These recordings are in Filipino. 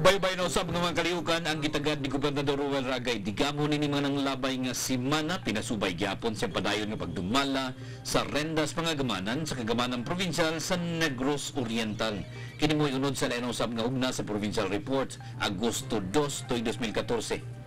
Ubay-ubay na usab ng mga kaliukan ang gitagad ni Gobernador Ruel Ragay. Digamo ni mga nang labay nga simana pinasubay gyapon sa padayon nga pagdumala sa rendas pangagamanan sa kagamanan provincial sa Negros Oriental. Kini mo'y unod sa lain usab nga ugna sa Provincial Report Agosto 2, 2014.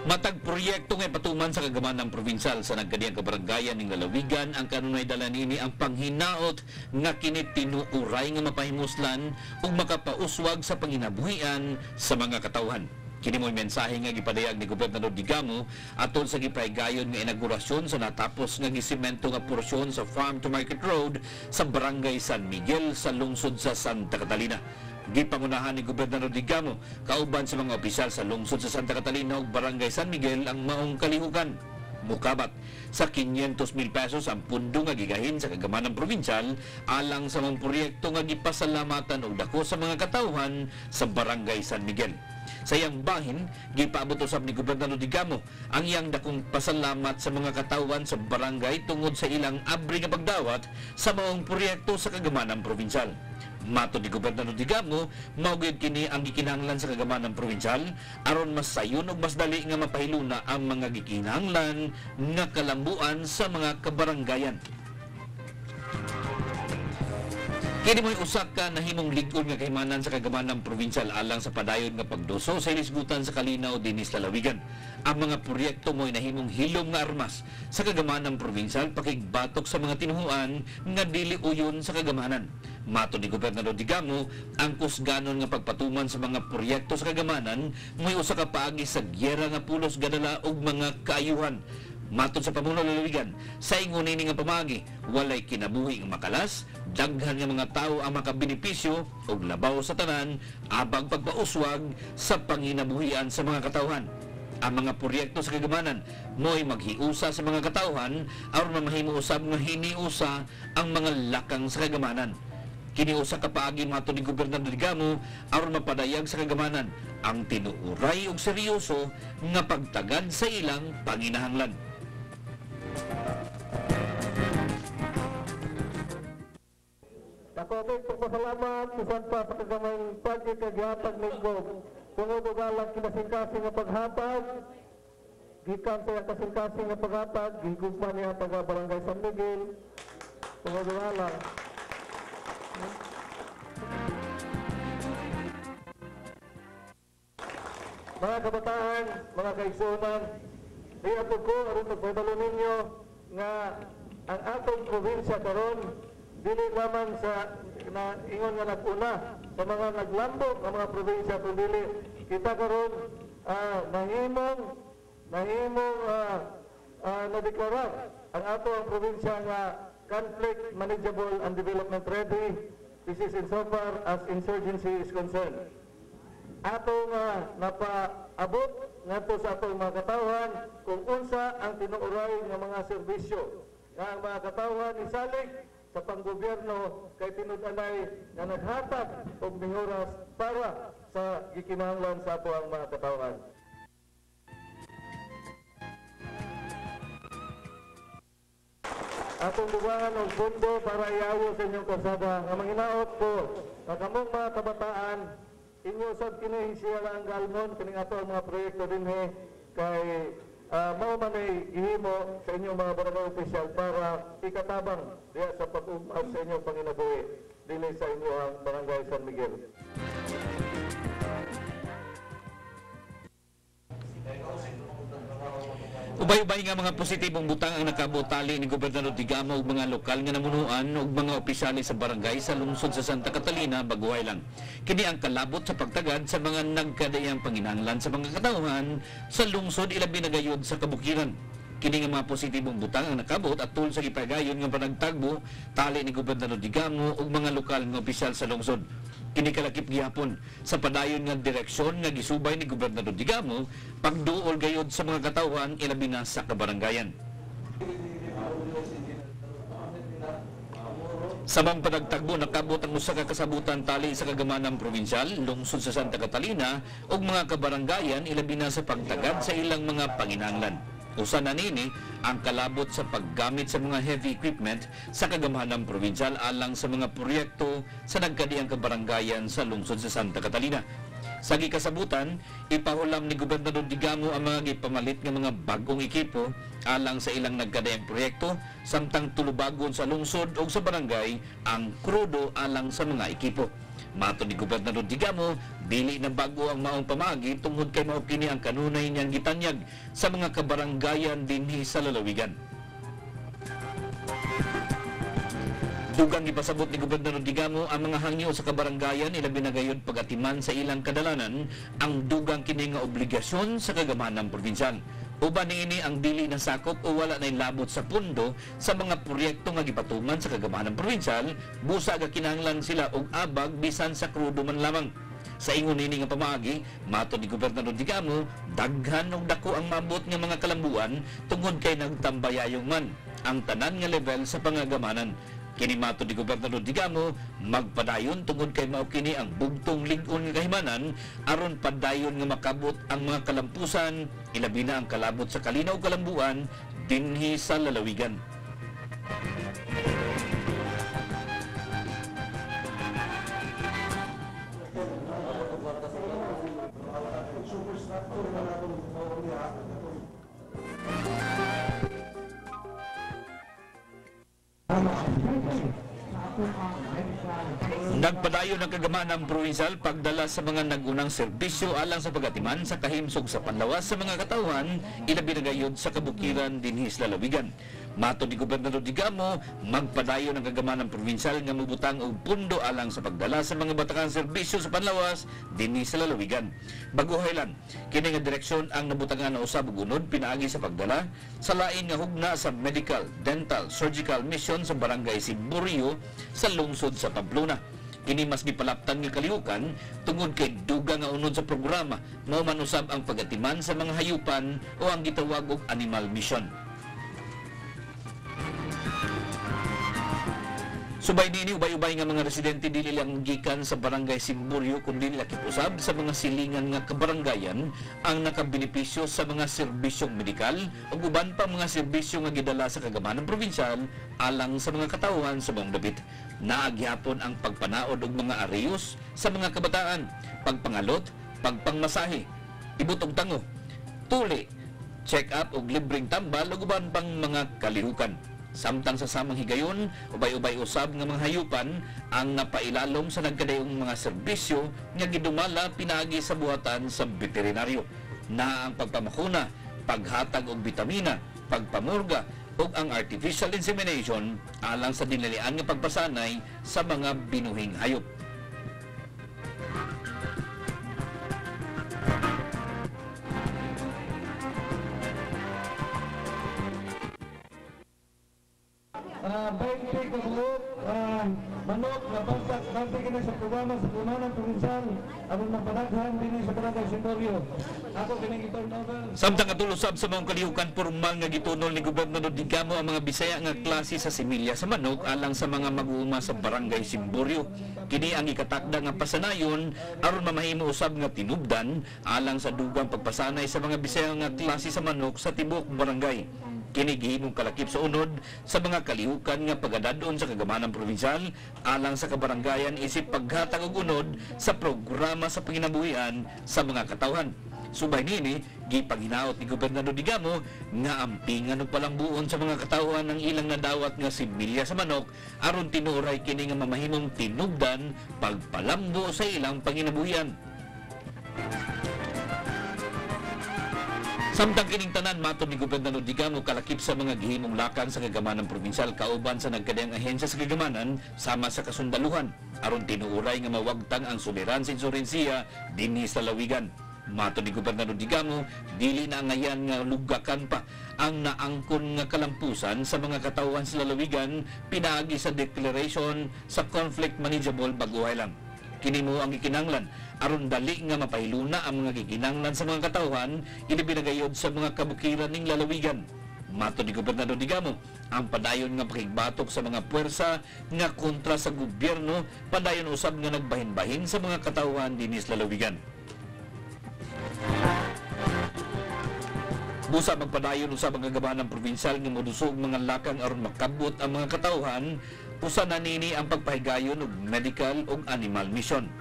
Matag proyekto nga patuman sa kagamanan provincial sa nagkadiyang kabaranggayan ng lalawigan ang kanunay dala nini ang panghinaot nga kini tinuuray nga mapahimuslan ug makapauswag sa panginabuhian sa mga katawhan. Kini mo'y mensahe nga gipadayag ni Gobernador Digamo atol sa gipahigayon nga inaugurasyon sa natapos nga gisemento nga porsyon sa Farm to Market Road sa Barangay San Miguel sa lungsod sa Santa Catalina. Gipangunahan ni Gobernador Digamo kauban sa mga opisyal sa lungsod sa Santa Catalina ug Barangay San Miguel ang maong kalihukan. Mukabat sa 500,000 pesos ang pundo nga gigahin sa kagamanan provincial alang sa mga proyekto nga gipasalamatan og dako sa mga katawhan sa Barangay San Miguel. Sa iyang bahin, gipaabot usab ni Gobernador Digamo ang iyang dakong pasalamat sa mga katawhan sa barangay tungod sa ilang abri nga pagdawat sa maong proyekto sa kagamanan provincial. Matod ni Gobernador Digamo, maugid kini ang gikinahanglan sa kagamanan provincial aron mas sayon ug mas dali nga mapahiluna ang mga gikinahanglan nga kalambuan sa mga kabaranggayan. Kini mo'y usak ka nahimong lig-on nga kahimanan sa kagamanan provincial alang sa padayon nga pagduso sa ilisgutan sa Kalinaw dinis lalawigan. Ang mga proyekto mo'y nahimong hilom nga armas sa kagamanan provincial pakigbatok sa mga tinuhuan nga dili uyon sa kagamanan. Matod ni Gobernador Digamo, ang kusganon nga pagpatuman sa mga proyekto sa kagamanan mo'y usa ka paagi sa gyera nga pulos gadala og mga kaayuhan. Matod sa pamuno lalawigan, sa ingon ini nga pamagi, walay kinabuhi nga makalas, daghan nga mga tao ang makabenepisyo ug labaw sa tanan abang pagpauswag sa panginabuhian sa mga katawhan. Ang mga proyekto sa kagamanan mo'y maghiusa sa mga katawhan aron mamahimo usab nga hiniusa ang mga lakang sa kagamanan. Kiniusa ka paagi matod ni Gobernador Digamo aron mapadayag sa kagamanan ang tinuuray ug seryoso nga pagtagad sa ilang panginahanglan. Ako ay pagpasalamat bisan pa sa kagamay pagkikaghatag ng Gob. Tungod og alang kinasingkasing nga paghatag, gikan sa kasingkasing nga paghatag, gigugma niya taga Barangay San Miguel. Tungod og alang. Mga kabataan, mga kaigsunan, iatod ko aron magpadalo ninyo nga ang atong probinsya karon dili lamang sa ingon nga nag-una sa mga naglambok ang mga probinsya kung dili kita karon nahimong nadeklarar ang ato ang probinsya nga conflict manageable and development ready. This is insofar as insurgency is concerned. Ato nga napaabot ngadto sa atong mga katawhan kung unsa ang tinuuray nga mga serbisyo nga ang mga katawhan isalig sa panggobyerno kay tinud-anay nga naghatag og mihoras para sa gikinahanglan sa ato ang mga katawhan. Atong dugangan og pondo para iayo sa inyong kalsada nga manghinaot ko nga kamong mga kabataan inyo sad kini siya ang galmon kining ato ang mga proyekto dinhi kay mao man ay ihimo sa inyong mga barangay opisyal para ikatabang diya sa pag-umaw sa inyong panginabuhi dinhi sa inyong Barangay San Miguel. Ubay-ubay nga mga positibong butang ang nakabutali ni Gobernador Digamo ug mga lokal nga namunuan ug mga opisyal sa barangay sa lungsod sa Santa Catalina, Baguhay lang. Kini ang kalabot sa pagtagad sa mga nagkadayang panginahanglan sa mga katawhan sa lungsod ilabi na gayud sa kabukiran. Kini nga mga positibong butang ang nakabot atol sa gipagayon nga panagtagbo tali ni Gobernador Digamo ug mga lokal nga opisyal sa lungsod. Kini kalakip gihapon sa padayon nga direksyon nga gisubay ni Gobernador Digamo pagduol gayud sa mga katawhan ilabi na sa kabaranggayan. Samang panagtagbo nakabot ang usa ka kasabutan tali sa kagamanan provincial, lungsod sa Santa Catalina ug mga kabaranggayan ilabi na sa pagtagad sa ilang mga panginahanglan. Usa na nini ang kalabot sa paggamit sa mga heavy equipment sa kagamahanang provincial alang sa mga proyekto sa nagkadiang kabaranggayan sa lungsod sa Santa Catalina. Sa gikasabutan, ipahulam ni Gobernador Digamo ang mga gipamalit nga mga bagong ekipo alang sa ilang nagkadayang proyekto samtang tulubagon sa lungsod o sa barangay ang krudo alang sa mga ekipo. Mato ni Gobernador Digamo, dili na bago ang maong pamagi tungod kay mao kini ang kanunay niyang gitanyag sa mga kabaranggayan dinhi sa lalawigan. Dugang ipasabot ni Gobernador Digamo ang mga hangyo sa kabaranggayan ilabi na gayud pagatiman sa ilang kadalanan ang dugang kini nga obligasyon sa kagamanan probinsyal. Uban niini ang dili na sakop o wala na labot sa pundo sa mga proyekto nga gipatuman sa kagamanan probinsyal, busa ga kinahanglan sila og abag bisan sa krudo man lamang. Sa ingon nini nga pamaagi, mato ni Gobernador Digamo, daghan og dako ang maabot nga mga kalambuan tungod kay nagtambayayong man ang tanan nga level sa pangagamanan. Kini mato ni Gobernador Digamo, magpadayon tungod kay mao kini ang bugtong lig-on nga kahimanan aron padayon nga makabot ang mga kalampusan, ilabi na ang kalabot sa kalinaw kalambuan dinhi sa lalawigan. Nagpadayon ang kagamanan provincial pagdala sa mga nagunang serbisyo alang sa pagatiman sa kahimsog sa panlawas sa mga katawhan ilabi na gayud sa kabukiran dinhi sa lalawigan. Mato ni Gobernador Digamo, magpadayon ang kagamanan provincial nga mubutang og pundo alang sa pagdala sa mga batakan serbisyo sa panlawas dinhi sa lalawigan. Baguhay lang, kini nga direksyon ang nabutangan na usab ug unod pinaagi sa pagdala sa lain nga hugna sa medical, dental, surgical mission sa barangay Simborio sa lungsod sa Pamplona. Kini mas gipalaptan nga kalihukan tungod kay duga nga unod sa programa mao man usab ang pagatiman sa mga hayupan o ang gitawag og animal mission. Subay nini ubay-ubay nga mga residente dili lang gikan sa barangay Simborio kundi lakip-usab sa mga silingan nga kabaranggayan ang nakabenepisyo sa mga serbisyong medikal ug uban pa mga serbisyo nga gidala sa kagamanan probinsyal alang sa mga katawhan sa buong dapit. Naagyapon ang pagpanaod og mga areyos sa mga kabataan, pagpangalot, pagpangmasahe, ibot og tango, tuli, check-up og libreng tambal ug uban pang mga kalihukan. Samtang sa samang higayon, ubay-ubay usab nga mga hayupan ang napailalom sa nagkadayong mga serbisyo nga gidumala pinaagi sa buhatan sa veterinaryo. Na ang pagpamakuna, paghatag og bitamina, pagpamurga ug ang artificial insemination alang sa dinalian nga pagpasanay sa mga binuhing hayop. Baik kabulok, manok, nabansak, nanti kini sa programa sa Kumanan Provincial, aron magpanaghan din sa Barangay Simborio. Ako kini giturn over. Samtang katulusab sa mga kalihukan formal nga gitunol ni Gobernador Digamo ang mga Bisaya nga klase sa similya sa manok alang sa mga mag-uuma sa Barangay Simborio. Kini ang ikatakda nga pasanayon aron mamahimo usab nga tinubdan alang sa dugang pagpasanay sa mga Bisaya nga klase sa manok sa tibok barangay. Kini gihimong kalakip sa unod sa mga kalihukan nga pagadadon sa kagamanan provincial alang sa kabaranggayan isip paghatag og unod sa programa sa panginabuhian sa mga katawhan. Subay nini, gipanginaot ni Gobernador Digamo nga ampingan og palambuon sa mga katawhan ang ilang nadawat nga similya sa manok aron tinuray kini nga mamahimong tinubdan pagpalambo sa ilang panginabuhian. Samtang kining tanan mato ni Gobernador Digamo kalakip sa mga gihimong lakan sa kagamanan provincial kauban sa nagkadayang ahensya sa kagamanan sama sa kasundaluhan aron tinuuray nga mawagtang ang suliran sa insurensiya dinhi sa lalawigan. Mato ni Gobernador Digamo, dili na ngayan nga lugakan pa ang naangkon nga kalampusan sa mga katawhan sa lalawigan pinaagi sa declaration sa conflict manageable baguhay lang. Kini mo ang gikinanglan aron dali nga mapahiluna ang mga gikinanglan sa mga katawhan inibinagayod sa mga kabukiran ning lalawigan. Mato ni Gobernador Digamo, ang padayon nga pakigbatok sa mga puwersa nga kontra sa gobyerno padayon usab nga nagbahin-bahin sa mga katawhan dinhi sa lalawigan. Usa magpadayon usab ang kagabahan ng provincial nga modusog mga lakang aron makabot ang mga katawhan, usa na nini ang pagpahigayon og medical ug animal mission.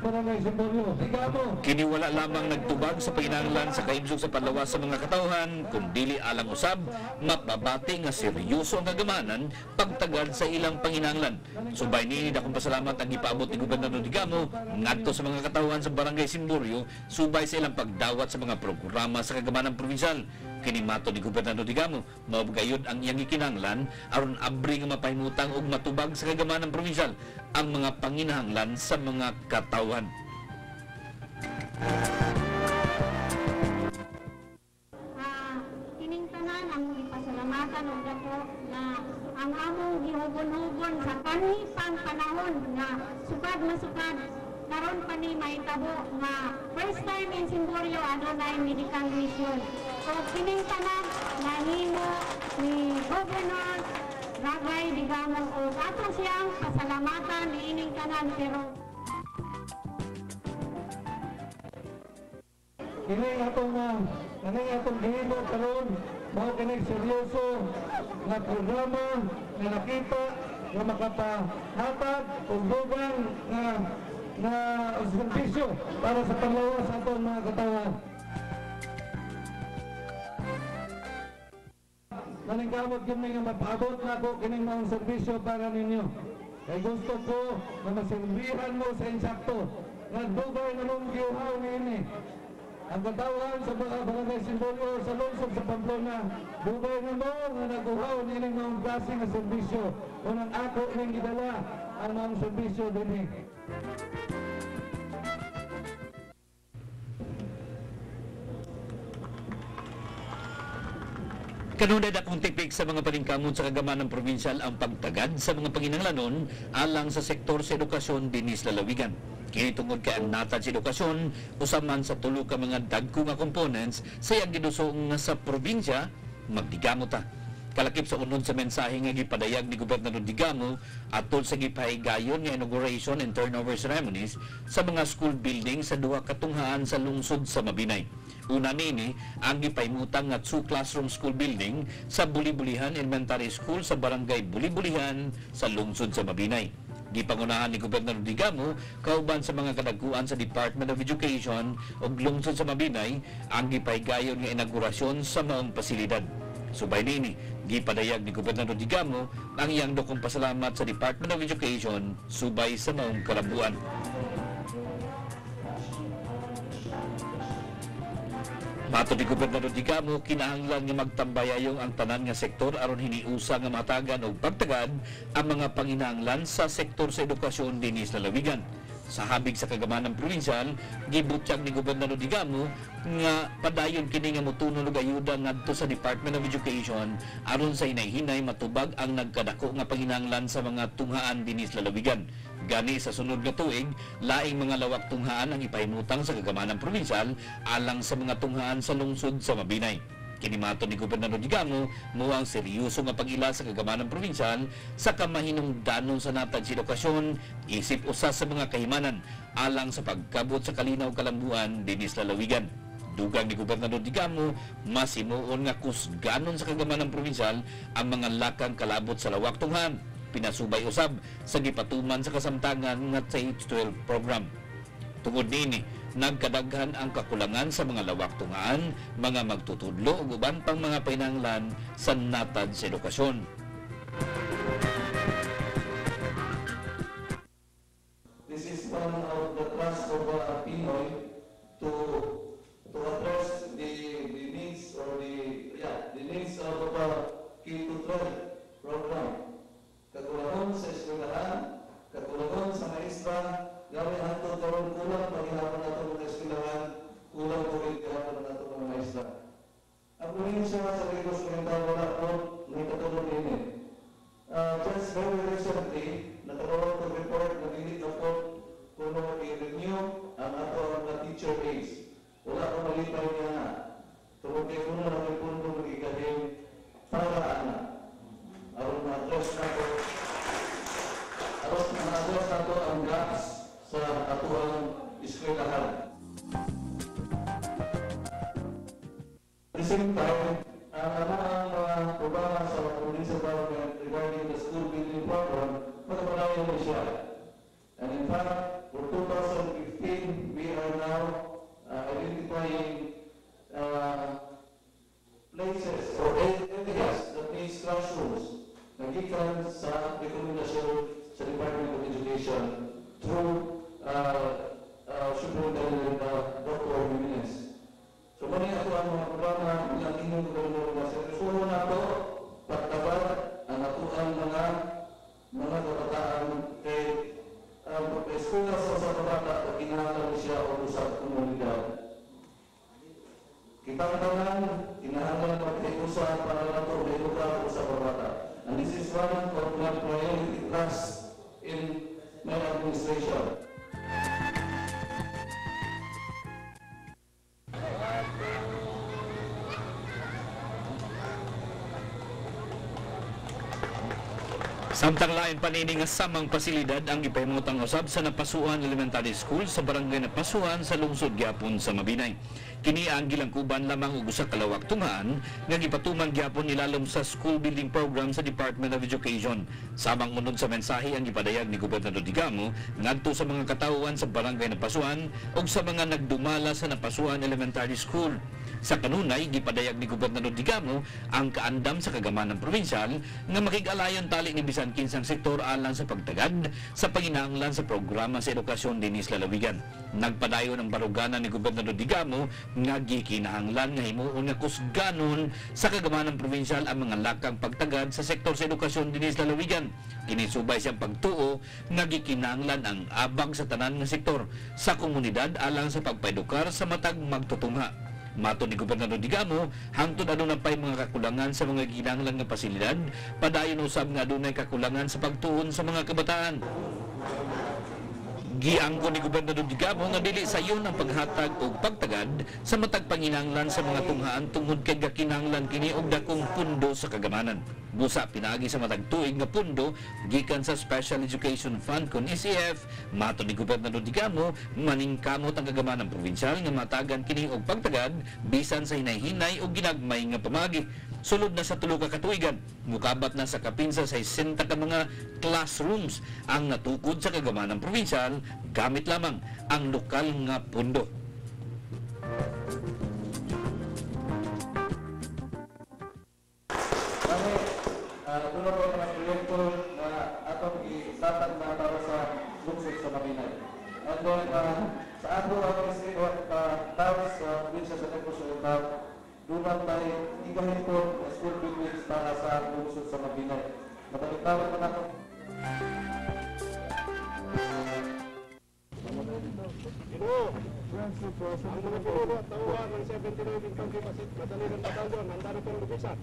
Kini wala lamang nagtubag sa panginahanglan sa kahimsog sa panlawas sa mga katawhan, kung dili alang usab mapabati nga seryoso ang kagamanan pagtagad sa ilang panginahanglan. Subay niini dakong pasalamat ang gipaabot ni Gobernador Digamo ngadto sa mga katawhan sa Barangay Simboryo subay sa ilang pagdawat sa mga programa sa kagamanan provincial. Kini mato ni Gobernador Digamo, maugayod ang iyang gikinahanglan aron abri nga mapahimutang og matubag sa kagamanan provincial ang mga panginahanglan sa mga katawhan. Kining tanan ang ipasalamatan og dako na ang among gihugon-hugon sa kanhipang panahon nga sukad na sukad karon pa ni mahitabo nga first time in Simboryo adunay medical mission. So kining tanan nahimo ni Governor Ragay Digamo o ato siyang pasalamatan ni ining tanan pero Kini atong gihimo karon mao kini seryoso nga programa nga nakita nga makapahatag og dugang nga serbisyo para sa panlawas sa atong mga katawhan. Naningkamot kami nga mapaabot na ko kining mga serbisyo para ninyo. Kaya gusto ko na masilbihan mo sa insakto nga dugay na mong giuhaw niini. Ang katawhan sa mga Barangay Simboryo sa lungsod sa Pamplona, dugay na mo nga naguhaw nining mga klase nga serbisyo. Unang ako ining gidala ang mga serbisyo din. Kanunay akong tipik sa mga paningkamon sa kagamanan provincial ang pagtagad sa mga panginahanglanon alang sa sektor sa edukasyon dinis lalawigan. Kini tungod kay ang natad sa edukasyon usaman sa tulo ka mga dagko nga components sa iyang gidusong sa probinsya magdigamo ta. Kalakip sa unod sa mensahe nga gipadayag ni Gobernador Digamo atol sa gipahigayon nga inauguration and turnover ceremonies sa mga school building sa duha ka tunghaan sa lungsod sa Mabinay. Una nini ang gipaymutang nga 2 classroom school building sa Bulibulihan Elementary School sa Barangay Bulibulihan sa lungsod sa Mabinay. Gipangunahan ni Gobernador Digamo kauban sa mga kadagkuan sa Department of Education ug lungsod sa Mabinay ang gipahigayon nga inaugurasyon sa maong pasilidad. Subay nini, gipadayag ni Gobernador Digamo ang iyang dukong pasalamat sa Department of Education subay sa maong kalabuan. Matod ni Gobernador Digamo, kinahanglan nga magtambayayong ang tanan nga sektor aron hiniusa nga matagan og pagtagad ang mga panginahanglan sa sektor sa edukasyon dinis lalawigan. Sa habig sa kagamanan provincial, gibutyag ni Gobernador Digamo nga padayon kini nga motunon og ayuda ngadto sa Department of Education aron sa hinay-hinay matubag ang nagkadako nga panginahanglan sa mga tunghaan dinis lalawigan. Gani sa sunod nga tuig, laing mga lawak tunghaan ang ipahimutang sa kagamanan provincial alang sa mga tunghaan sa lungsod sa Mabinay. Kinimato ni Gobernador Digamo mo ang seryoso nga pag-ila sa kagamanan provincial sa kamahinungdanon sa natad sa edukasyon, isip usa sa mga kahimanan alang sa pagkabot sa kalinaw kalambuan dinis lalawigan. Dugang ni Gobernador Digamo, mas himuon nga kusganon sa kagamanan provincial ang mga lakang kalabot sa lawak tunghan. Pinasubay usab sa gipatuman sa kasamtangan nga K-12 program. Tungod nini, nagkadaghan ang kakulangan sa mga lawak tungaan, mga magtutudlo ug uban pang mga pinanglan sa natad sa edukasyon. This is one of the trust of Pinoy to address the needs or the needs of K-12 program. Kakulangan sa eskwelahan, kakulangan sa maestra, gawin nato karon kulang paghihapon nato mga eskwelahan, kulang po rin gihapon nato mga maestra. Ang probinsya sa Negros Oriental wala po may katulong ini. Just very recently, nagkaroon ng report na dili na po kuno i-renew ang ato ang teacher base. Wala ko malipay niya na. Tungkol kayo muna na may puntong mag-igahin para na. Aron na-address nato ang gaps sa atuang eskwelahan. At the same time, ang mga programa sa provincial government regarding the school building program, magpapalayan mo siya. And in fact, for 2015, we are now identifying places or areas that needs classrooms na gikan sa rekomendasyon sa Department of Education through Superintendent Dr. Jimenez. So muna ito ang mga programa ng inyong gawin na seryoso na ito, pagtabar ang natuang mga kabataan kay eskwela sa kabata o kinahanglan siya o sa komunidad. Kita-kitanan, kinahanglan pagkiusa para nato may lugar o sa kabata. And this is one of my priority tasks in my administration. Samtang lain panini nga samang pasilidad ang ipahimutang usab sa Napasuan Elementary School sa barangay Napasuan sa lungsod gyapon sa Mabinay. Kini ang gilangkuban lamang og usa ka lawak tungaan nga gipatuman gyapon ilalom sa school building program sa Department of Education. Samang unod sa mensahe ang ipadayag ni Gobernador Digamo ngadto sa mga katawhan sa barangay Napasuan ug sa mga nagdumala sa Napasuan Elementary School. Sa kanunay, gipadayag ni Gobernador Digamo ang kaandam sa kagamanan provinsyal nga makig-alayon tali ni bisan kinsang sektor alang sa pagtagad sa panginahanglan sa programa sa edukasyon dinis lalawigan. Nagpadayon ang barugana ni Gobernador Digamo nga gikinahanglan nga himuon nga kusganon sa kagamanan provinsyal ang mga lakang pagtagad sa sektor sa edukasyon dinis lalawigan. Kinisubay siyang pagtuo nga gikinahanglan ang abang sa tanan nga sektor sa komunidad alang sa pagpaedukar sa matag magtutungha. Mato ni Gobernador Digamo, hangtod adunay pay mga kakulangan sa mga ginahanglan nga pasilidad, padayon usab nga adunay kakulangan sa pagtuon sa mga kabataan. Giangko ni Gobernador Digamo nga dili sayon ang paghatag og pagtagad sa matag panginahanglan sa mga tunghaan tungod kay gakinahanglan kini og dakong pundo sa kagamanan. Busa pinaagi sa matag tuig nga pundo gikan sa Special Education Fund kun ECF, mato ni Gobernador Digamo maningkamot ang kagamanan provinsyal nga matagan kini og pagtagad bisan sa hinay-hinay o ginagmay nga pamagi. Sulod na sa tulo ka katuigan, mukabat na sa kapinsa sa 60 ka mga classrooms ang natukod sa kagamanan provinsyal gamit lamang ang lokal nga pundo. Tulad ko ng proyekto na atong itatag na para sa lungsod sa Mabinay. And then, sa ato ang tawag sa probinsya sa Negros Oriental, doon tayo igahintong school buildings para sa lungsod sa Mabinay. Matalitawag na natin. Ang mga pinuno at tauhan ng 79 Infantry Battalion Batalyon ang dami kong lubisan.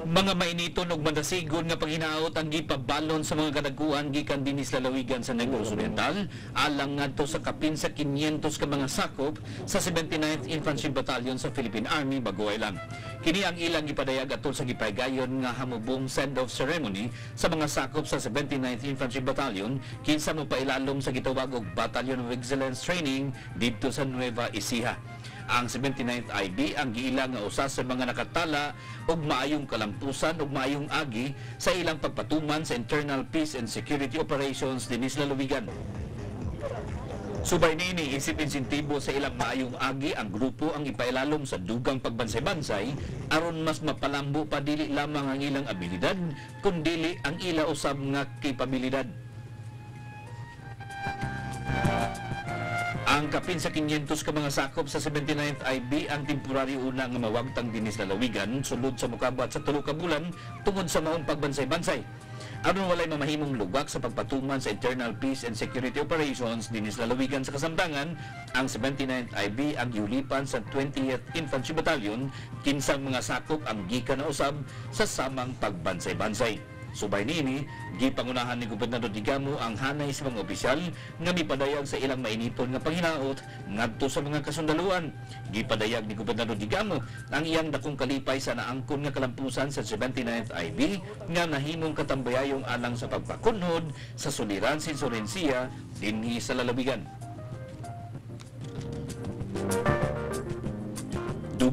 Mga mainiton ug mandasigon nga paghinaot ang gipabalon sa mga kadagkuan gikan dinis lalawigan sa Negros Oriental alang ngadto sa kapinsa 500 ka mga sakop sa 79th Infantry Battalion sa Philippine Army Baguay lang. Kini ang ilang gipadayag atol sa gipaygayon nga hamubong send-off ceremony sa mga sakop sa 79th Infantry Battalion kinsa mopailalom sa gitawag og Battalion of Excellence Training didto sa Nueva Ecija. Ang 79th IB ang giilang nga usa sa mga nakatala og maayong kalampusan ug maayong agi sa ilang pagpatuman sa internal peace and security operations dinis lalawigan. Subay niini isip insentibo sa ilang maayong agi ang grupo ang ipailalom sa dugang pagbansay-bansay aron mas mapalambo pa dili lamang ang ilang abilidad kundi ang ila usab nga kapabilidad. Ang kapin sa 500 ka mga sakop sa 79th IB ang temporary una nga mawagtang dinis lalawigan sulod sa mukabat sa 3 ka bulan tungod sa maong pagbansay-bansay. Aron walay mamahimong lugak sa pagpatuman sa internal peace and security operations dinis lalawigan sa kasamtangan, ang 79th IB ang giulipan sa 20th Infantry Battalion kinsang mga sakop ang gikan na usab sa samang pagbansay-bansay. Subay niini, gipangunahan ni Gobernador Digamo ang hanay sa mga opisyal nga mipadayag sa ilang mainiton nga panghinaot ngadto sa mga kasundaluan. Gipadayag ni Gobernador Digamo ang iyang dakong kalipay sa naangkon nga kalampusan sa 79th IB nga nahimong katambayayong alang sa pagpakunhod sa suliran sa insurensiya dinhi sa lalawigan.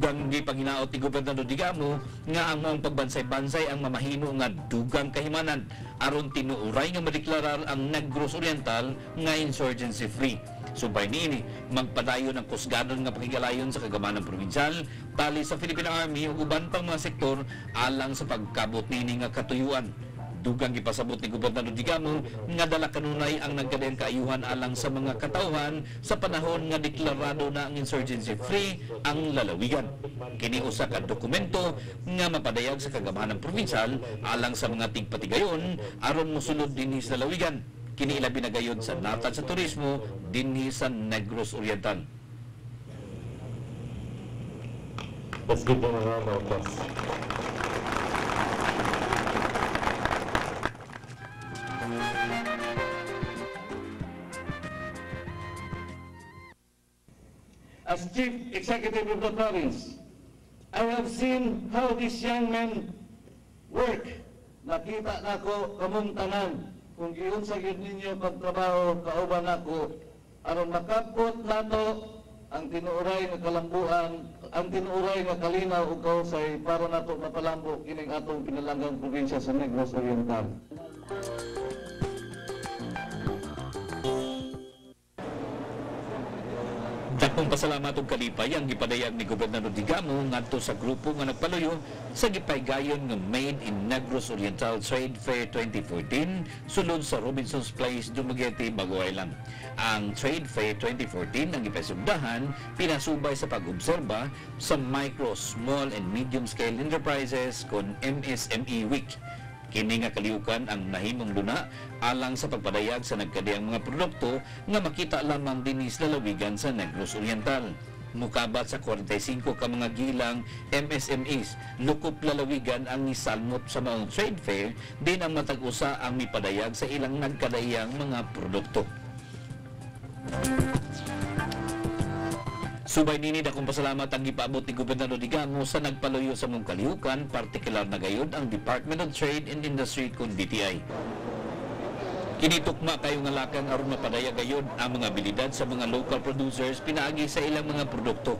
Dugang gipanginaot ni Gobernador Digamo nga ang mga pagbansay-bansay ang mamahimo nga dugang kahimanan aron tinuuray nga madeklarar ang Negros Oriental nga insurgency free. Subay niini, magpadayon ang kusgadon nga pakigalayon sa kagamanan probinsyal tali sa Philippine Army ug uban pang mga sektor alang sa pagkabot niini nga katuyuan. Dugang gipasabot ni Gobernador Digamo nga dala kanunay ang nagkadayang kaayuhan alang sa mga katawhan sa panahon nga deklarado na ang insurgency free ang lalawigan. Kini usa ka dokumento nga mapadayag sa kagamanan probinsyal alang sa mga tigpatigayon aron mosulod dinhi sa lalawigan. Kini ilabi na gayud sa natad sa turismo dinhi sa Negros Oriental. Let's give them a round of applause. As Chief Executive of the province, I have seen how these young men work. Nakita nako kamong tanan kung giunsa gyud ninyo pagtrabaho kauban nako aron makabot nato ang tinuuray nga kalambuan, ang tinuuray nga kalinaw ug kausay para nato mapalambo kining atong pinalanggang probinsya sa Negros Oriental. Dakong pasalamat ug kalipay ang gipadayag ni Gobernador Digamo ngadto sa grupo nga nagpaluyo sa gipaygayon nga Made in Negros Oriental Trade Fair 2014 sulod sa Robinson's Place, Dumaguete, Baguio Island. Ang Trade Fair 2014 ang ipasugdahan pinasubay sa pag-obserba sa Micro, Small and Medium Scale Enterprises kon MSME Week. Kini nga kaliukan ang nahimong luna alang sa pagpadayag sa nagkadiyang mga produkto nga makita lamang dinhi sa lalawigan sa Negros Oriental. Mukabat sa 45 ka mga gilang MSMEs, lukop lalawigan ang nisalmot sa maong trade fair, din ang matag-usa ang mipadayag sa ilang nagkadayang mga produkto. Subay nini dakong pasalamat ang gipaabot ni Gobernador Digamo sa nagpaluyo sa mong kalihukan, partikular na gayud ang Department of Trade and Industry kun DTI. Kinitukma kayo nga lakang aron mapadaya gayud ang mga abilidad sa mga local producers pinaagi sa ilang mga produkto.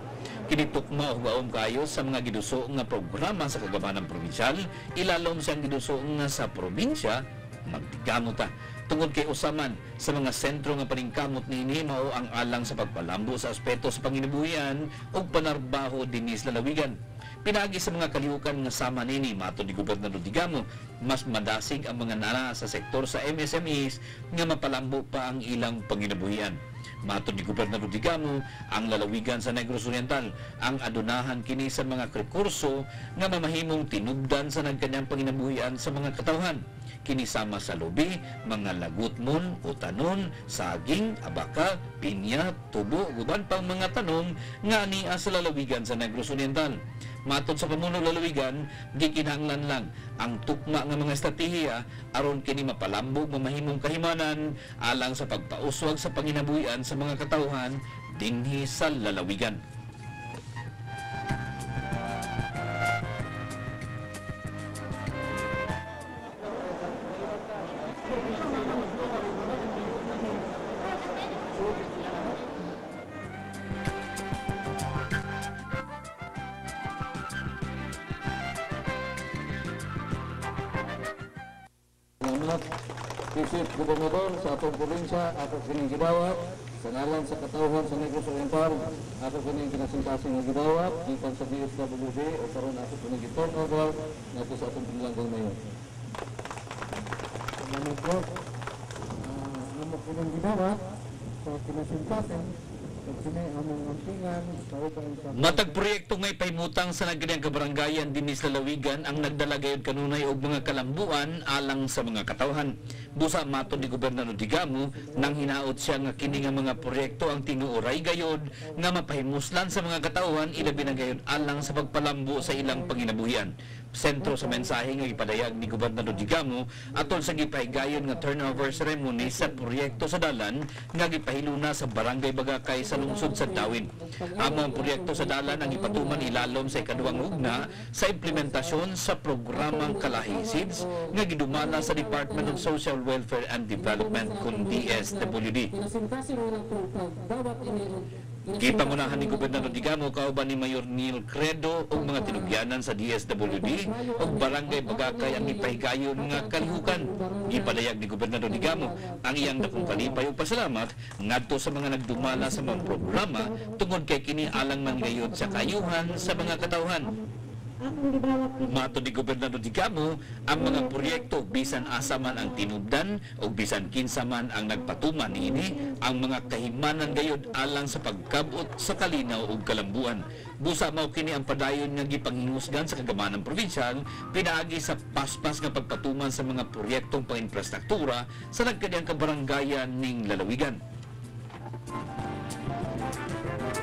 Kinitukma og baom kayo sa mga giduso nga programa sa kagamanan probinsyal, ilalom siyang giduso nga sa probinsya magtigamo ta. Tungod kay usaman sa mga sentro nga paningkamot niini mao ang alang sa pagpalambo sa aspeto sa panginabuhian ug panarbaho dinhi sa lalawigan. Pinaagi sa mga kalihukan nga sama nini matud ni Gobernador Digamo, mas madasig ang mga nana sa sektor sa MSMEs nga mapalambo pa ang ilang panginabuhian. Matud ni Gobernador Digamo, ang lalawigan sa Negros Oriental ang adunahan kini sa mga rekurso nga mamahimong tinubdan sa nagkanyang panginabuhian sa mga katawhan. Kinisama sa lobi, mga lagutmon, utanon, saging, abaka, pinya, tubo, guban pang mga tanom nga ania sa lalawigan sa Negros Oriental. Matod sa pamuno lalawigan, gikinahanglan lang ang tukma nga mga estratehiya aron kini mapalambog mamahimong kahimanan alang sa pagpauswag sa panginabuhian sa mga katawhan dinhi sa lalawigan. Salamat, Chief Gobernador sa atong probinsya, ato kining gidawat, sa ngalan sa katawhan sa Negros Oriental, ato kining kinasingkasing nga gidawat, gikan sa DSWD o karon ato kining giturn over nato sa atong pinilanggang mayon. Salamat po. Amo kining gidawat sa kinasingkasing Matag proyekto ngay pahimutang sa nagkadiyang kabarangayan dinhi sa lalawigan ang nagdala gayud kanunay og mga kalambuan alang sa mga katawhan. Busa matud ni Gobernador Digamo nang hinaot siya nga kini nga mga proyekto ang tinuoray gayud nga mapahimuslan sa mga katawhan ilabi na gayud alang sa pagpalambo sa ilang panginabuhian. Sentro sa mensahe nga ipadayag ni Gobernador Digamo atol sa gipahigayon nga turnover ceremony sa proyekto sa dalan nga gipahiluna sa Barangay Bagakay sa lungsod sa Dawin. Among proyekto sa dalan ang ipatuman ilalom sa ikaduhang ugna sa implementasyon sa programang Kalahi Seeds nga gidumala sa Department of Social Welfare and Development kun DSWD. Gipangunahan ni Gobernador Digamo kauban ni Mayor Neil Credo ug mga tinugyanan sa DSWD ug Barangay Bagakay ang ipahigayon nga kalihukan. Gipadayag ni Gobernador Digamo ang iyang dakong kalipay ug pasalamat ngadto sa mga nagdumala sa mga programa tungod kay kini alang man gayud sa kayuhan sa mga katawhan. Akong gidawat ni Mato ni Gobernador Digamo, ang mga proyekto bisan asa man ang tinubdan o bisan kinsa man ang nagpatuman niini, ang mga kahimanan gayud alang sa pagkabot sa kalinaw ug kalambuan. Busa mao kini ang padayon nga gipanghingusgan sa kagamanang probinsyal pinaagi sa paspas nga pagpatuman sa mga proyektong panginfrastruktura sa nagkadiyang kabaranggayan ning lalawigan.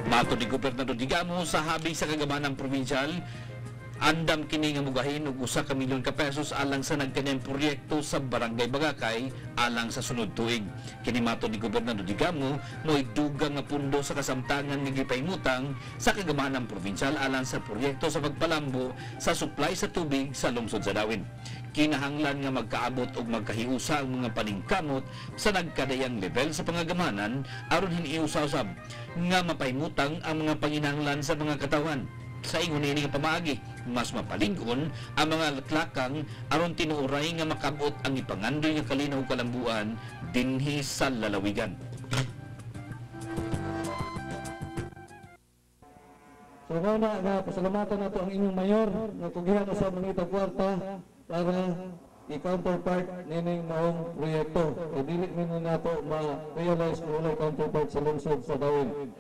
Mato ni Gobernador Digamo sa habi sa kagamanang probinsyal, andam kini nga mugahin og 1 ka milyon ka pesos alang sa nagkaniyang proyekto sa Barangay Bagakay alang sa sunod tuig. Kini mato ni Gobernador Digamo mo'y dugang nga pundo sa kasamtangan nga gipahimutang sa kagamanang probinsyal alang sa proyekto sa pagpalambo sa supply sa tubig sa lungsod sa Dawin. Kinahanglan nga magkaabot og magkahiusa ang mga paningkamot sa nagkadayang level sa pangagamanan aron hiniusab nga mapahimutang ang mga panginahanglan sa mga katawan. Sa ingon ini nga pamaagi, mas mapalingon ang mga laklakang aron tinuoray nga makabot ang ipangandoy nga kalinaw kalambuan dinhi sa lalawigan. So nga pasalamatan nato ang inyong mayor nga tugihan sa mga kwarta para i-counterpart nining maong proyekto. E dili min nato ma-realize kung walay counterpart sa lungsod sa Dawin.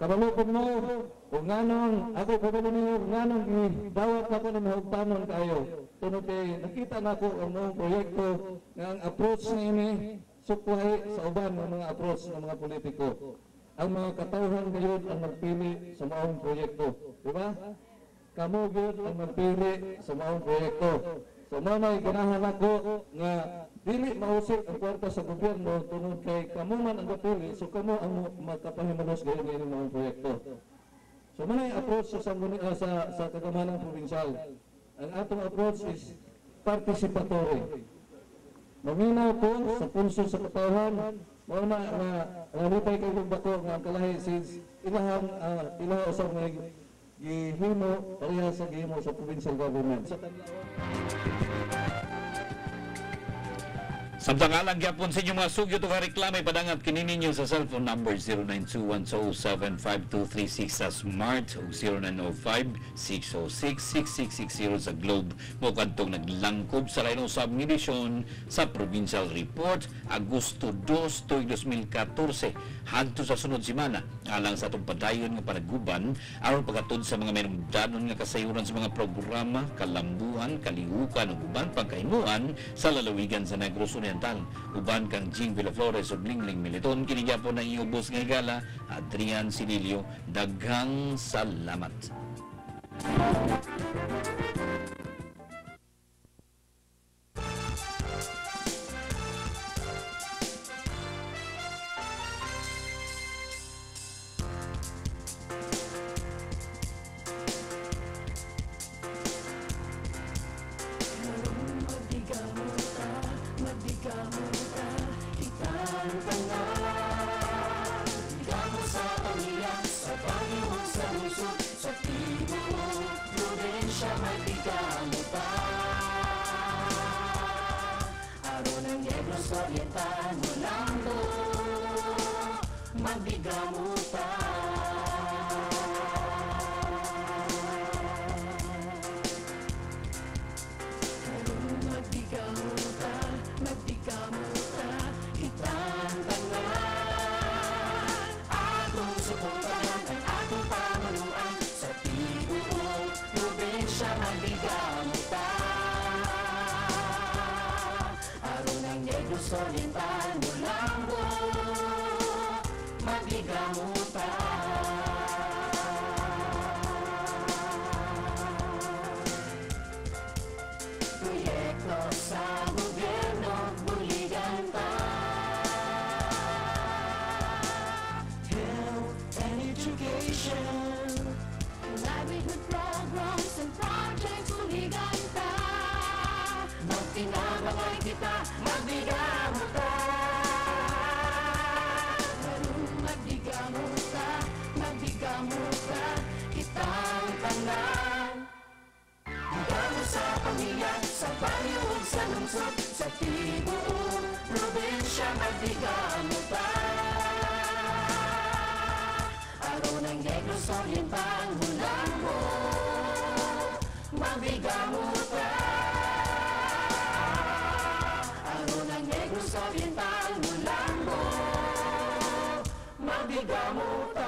Kabalupon mo, kung nganong, ako kabalo niyo, nganong gidawat na ko ng mahugtanon kayo. Tunod kay nakita na ko ang mga proyekto nga ang approach na ini sukway sa uban ng mga approach ng mga politiko. Ang mga katawhan gayud ang magpili sa maong proyekto. Diba? Kamo gayud ang magpili sa maong proyekto. So mamay ganahan ako nga dili mausik ang kwarta sa gobyerno tungod kay kamo man ang gapili, so kamo ang magkapahimanos gayon ng mga proyekto. So manay approach sa kagamanang probinsyal. Ang atong approach is participatory. Maminaw ko sa pulso sa katawhan, mao na nalipay kay bako nga ang kalahi since ilahang usab nga gihimo pareha sa gihimo sa provincial government. Samtangalang gyapon sa inyong mga sugyo o reklamo ipadangat kini ninyo sa cellphone number 0921-075-236 sa Smart o 0905-606-6660 sa Globe. Mukadtong naglangkob sa lain usab ng edisyon sa Provincial Report Agosto 2, 2014 hadto sa sunod semana alang sa atong padayon nga panaguban aron paghatod sa mga menungdanon nga kasayuran sa mga programa, kalambuhan, kalihukan ug uban pagkahimuan sa lalawigan sa Negros Oriental. Uban kang Jing Villaflores ug Lingling Militon kini gyapon ang iyong boss nga higala Adrian Sinilio. Daghang salamat. Oriental Mulando, magbigamuta. Magbigamuta, magbigamuta, kitang tangan. Atong suportahan ang atong pamanuan sa tibuok probinsya magbigamuta. Negros Oriental Mulando, magbigamuta. Proyekto sa gobyerno, buligan pa. Health and education, livelihood programs and projects, buligan pa. Magtinabangay kita, magbigamuta. Magbigamuta. Oriental, hulaan mo, mabigamutan. Aro ng Negros Oriental, hulaan mo, mabigamutan.